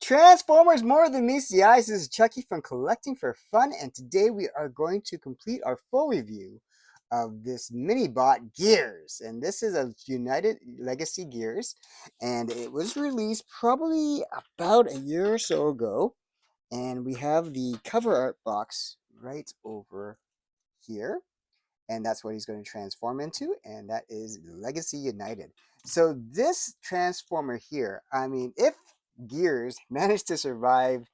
Transformers More Than Meets the Eyes. This is Chucky from Collecting for Fun, and today we are going to complete our full review of this mini bot Gears. And this is a United Legacy Gears, and it was released probably about a year or so ago. And we have the cover art box right over here, and that's what he's going to transform into, and that is Legacy United. So this transformer here, I mean, if Gears managed to survive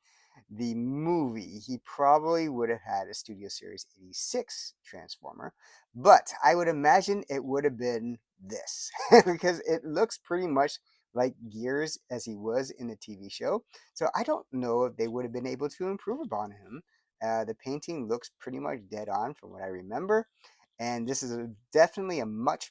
the movie, he probably would have had a Studio Series 86 transformer, but I would imagine it would have been this because it looks pretty much like Gears as he was in the TV show. So I don't know if they would have been able to improve upon him. The painting looks pretty much dead on from what I remember, and this is definitely a much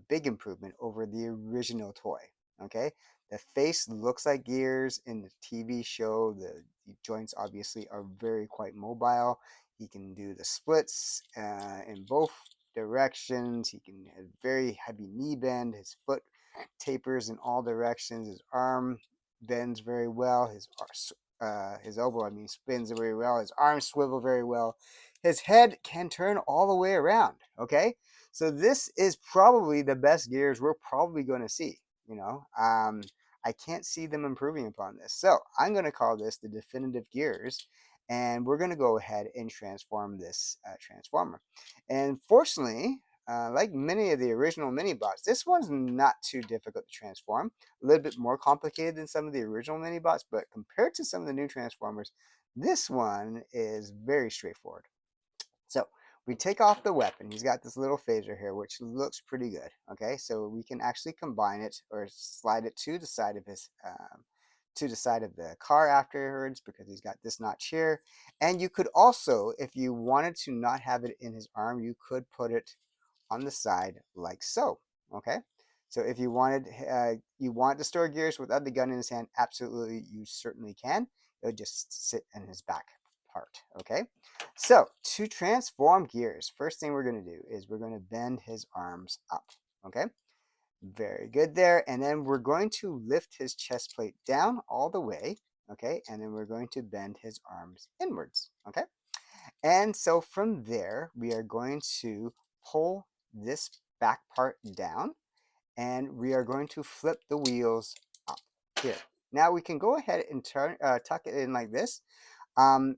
big improvement over the original toy. Okay, the face looks like Gears in the TV show. The joints obviously are very quite mobile. He can do the splits in both directions. He can have very heavy knee bend. His foot tapers in all directions. His arm bends very well. His elbow, I mean, spins very well. His arms swivel very well. His head can turn all the way around. Okay, so this is probably the best Gears we're probably going to see. You know, I can't see them improving upon this. So I'm going to call this the definitive Gears, and we're going to go ahead and transform this transformer. And fortunately, like many of the original mini bots, this one's not too difficult to transform. A little bit more complicated than some of the original mini bots, but compared to some of the new transformers, this one is very straightforward. So we take off the weapon. He's got this little phaser here, which looks pretty good. Okay, so we can actually combine it or slide it to the side of his to the side of the car afterwards because he's got this notch here. And you could also, if you wanted to not have it in his arm, you could put it on the side like so. Okay, so if you want to store Gears without the gun in his hand, absolutely, you certainly can. It would just sit in his back part. Okay, so to transform Gears, first thing we're going to do is we're going to bend his arms up. Okay, very good there. And then we're going to lift his chest plate down all the way. Okay, and then we're going to bend his arms inwards. Okay, and so from there, we are going to pull this back part down, and we are going to flip the wheels up here. Now we can go ahead and tuck it in like this. Um,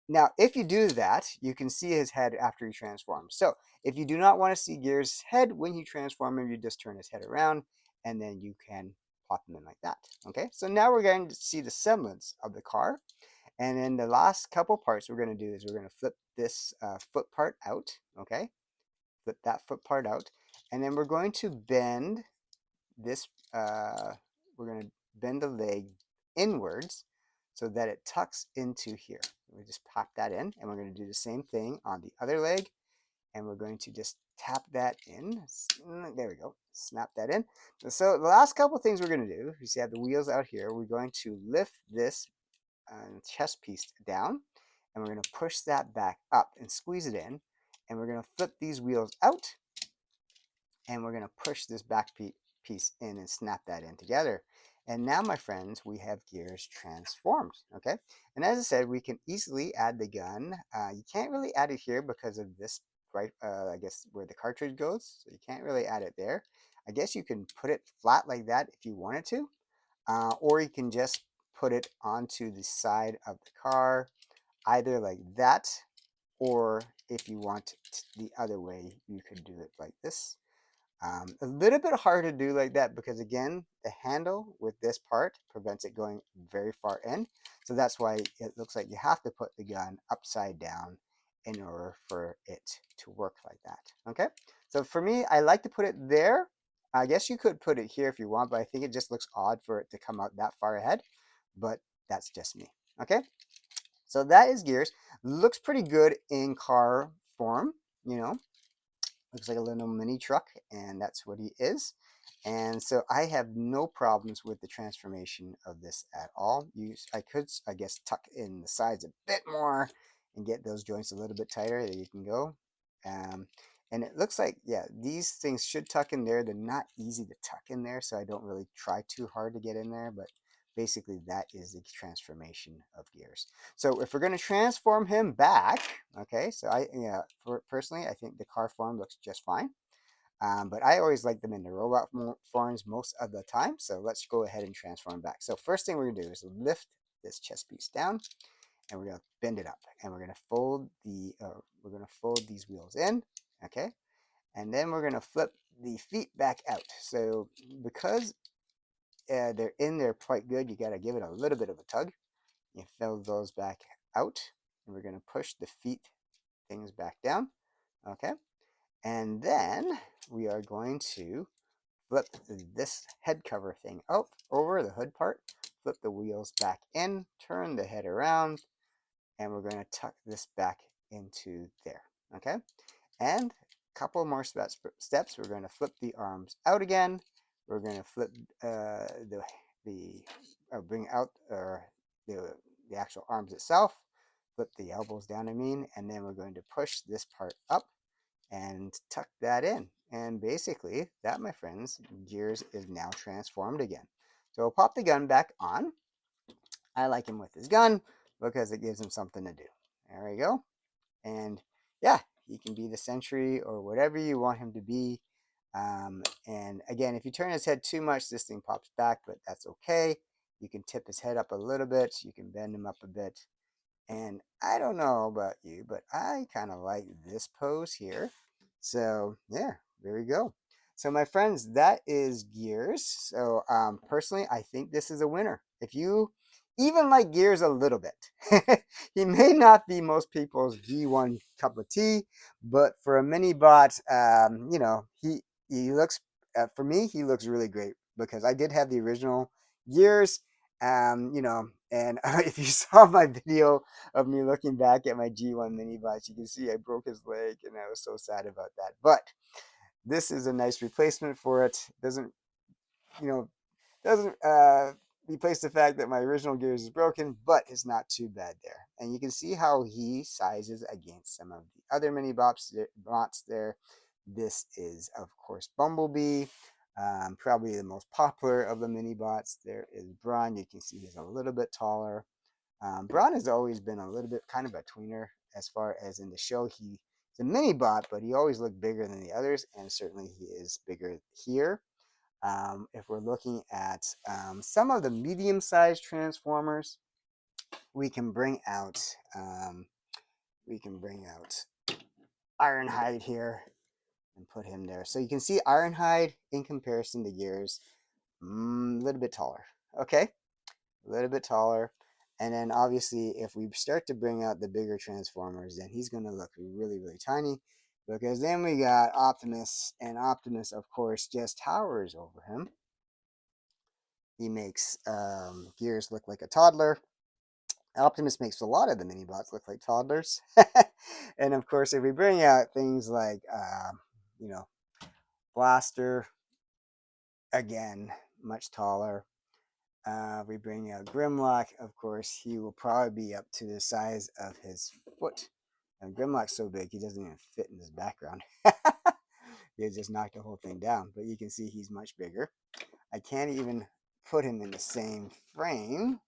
Now, if you do that, you can see his head after he transforms. So if you do not want to see Gears' head when you transform him, you just turn his head around, and then you can pop him in like that. Okay, so now we're going to see the semblance of the car. And then the last couple parts we're going to do is we're going to flip this foot part out. Okay, flip that foot part out. And then we're going to bend this, we're going to bend the leg inwards so that it tucks into here. We just pop that in, and we're going to do the same thing on the other leg, and we're going to just tap that in. There we go. Snap that in. So the last couple things we're going to do, you see I have the wheels out here, we're going to lift this chest piece down, and we're going to push that back up and squeeze it in, and we're going to flip these wheels out, and we're going to push this back piece in and snap that in together. And now, my friends, we have Gears transformed. Okay, and as I said, we can easily add the gun. You can't really add it here because of this, right? I guess where the cartridge goes, so you can't really add it there. I guess you can put it flat like that if you wanted to, or you can just put it onto the side of the car, either like that, or if you want the other way, you could do it like this. A little bit hard to do like that because, again, the handle with this part prevents it going very far in. So that's why it looks like you have to put the gun upside down in order for it to work like that. Okay, so for me, I like to put it there. I guess you could put it here if you want, but I think it just looks odd for it to come out that far ahead. But that's just me. Okay, so that is Gears. Looks pretty good in car form, you know. Looks like a little mini truck, and that's what he is. And so I have no problems with the transformation of this at all. I could, I guess, tuck in the sides a bit more and get those joints a little bit tighter. There you can go. Um, and it looks like, yeah, these things should tuck in there. They're not easy to tuck in there, so I don't really try too hard to get in there, but basically that is the transformation of Gears. So if we're going to transform him back, okay, so personally, I think the car form looks just fine. But I always like them in the robot forms most of the time. So let's go ahead and transform back. So first thing we're going to do is lift this chest piece down, and we're going to bend it up, and we're going to fold these wheels in, okay, and then we're going to flip the feet back out. So because they're in there quite good, you got to give it a little bit of a tug. You fill those back out, and we're going to push the feet things back down, okay, and then we are going to flip this head cover thing out over the hood part, flip the wheels back in, turn the head around, and we're going to tuck this back into there, okay? And a couple more steps. We're going to flip the arms out again. We're going to flip bring out the actual arms itself, flip the elbows down, and then we're going to push this part up and tuck that in. And basically, that, my friends, Gears is now transformed again. So we'll pop the gun back on. I like him with his gun because it gives him something to do. There we go. And yeah, he can be the sentry or whatever you want him to be. And again, if you turn his head too much, this thing pops back, but that's okay. You can tip his head up a little bit. You can bend him up a bit. And I don't know about you, but I kind of like this pose here. So yeah, there we go. So my friends, that is Gears. So personally, I think this is a winner. If you even like Gears a little bit, he may not be most people's G1 cup of tea, but for a mini bot, he looks for me he looks really great because I did have the original Gears. And if you saw my video of me looking back at my G1 mini bots, you can see I broke his leg, and I was so sad about that. But this is a nice replacement for it. You know, doesn't replace the fact that my original Gears is broken, but it's not too bad there. And you can see how he sizes against some of the other mini bots there. This is, of course, Bumblebee. Probably the most popular of the mini bots. There is Brawn. You can see he's a little bit taller. Braun has always been a little bit kind of a tweener as far as in the show. He's a mini bot, but he always looked bigger than the others, and certainly he is bigger here. If we're looking at some of the medium-sized transformers, we can bring out Ironhide here and put him there. So you can see Ironhide in comparison to Gears, a little bit taller. Okay, a little bit taller. And then obviously, if we start to bring out the bigger Transformers, then he's going to look really, really tiny. Because then we got Optimus, and Optimus, of course, just towers over him. He makes Gears look like a toddler. Optimus makes a lot of the mini bots look like toddlers. And of course, if we bring out things like, Blaster, again, much taller. We bring out Grimlock, of course, he will probably be up to the size of his foot. And Grimlock's so big, he doesn't even fit in this background. He just knocked the whole thing down, but you can see he's much bigger. I can't even put him in the same frame,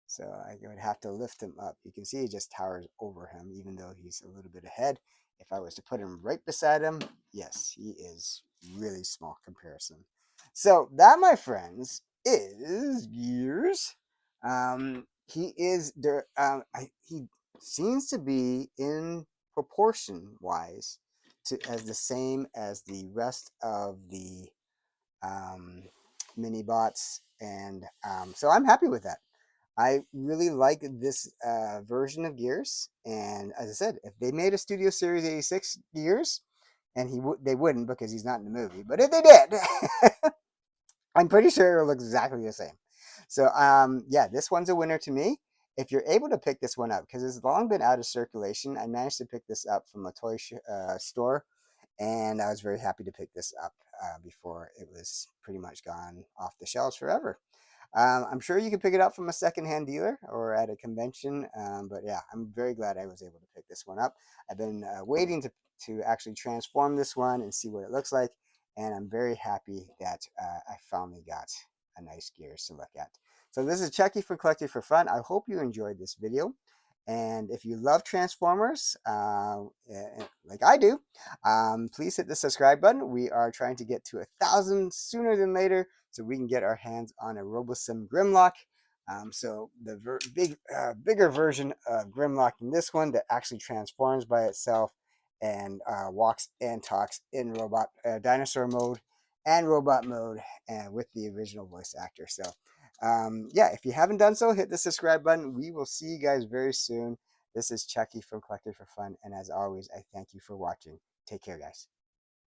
so I would have to lift him up. You can see he just towers over him, even though he's a little bit ahead. If I was to put him right beside him, yes, he is really small comparison. So that, my friends, is Gears. He is there. He seems to be in proportion wise to as the same as the rest of the um, mini bots, and so I'm happy with that. I really like this version of Gears, and as I said, if they made a Studio Series 86 Gears, and they wouldn't because he's not in the movie, but if they did, I'm pretty sure it'll look exactly the same. So yeah, this one's a winner to me. If you're able to pick this one up, because it's long been out of circulation, I managed to pick this up from a toy store, and I was very happy to pick this up before it was pretty much gone off the shelves forever. I'm sure you can pick it up from a secondhand dealer or at a convention, but yeah, I'm very glad I was able to pick this one up. I've been waiting to actually transform this one and see what it looks like, and I'm very happy that I finally got a nice Gears to look at. So this is Chucky from Collecting for Fun. I hope you enjoyed this video. And if you love Transformers, like I do, please hit the subscribe button. We are trying to get to 1,000 sooner than later so we can get our hands on a RoboSim Grimlock. So the bigger version of Grimlock than this one that actually transforms by itself and walks and talks in robot dinosaur mode and robot mode and with the original voice actor. So yeah, if you haven't done so, hit the subscribe button. We will see you guys very soon. This is Chucky from Collecting for Fun, and as always, I thank you for watching. Take care, guys.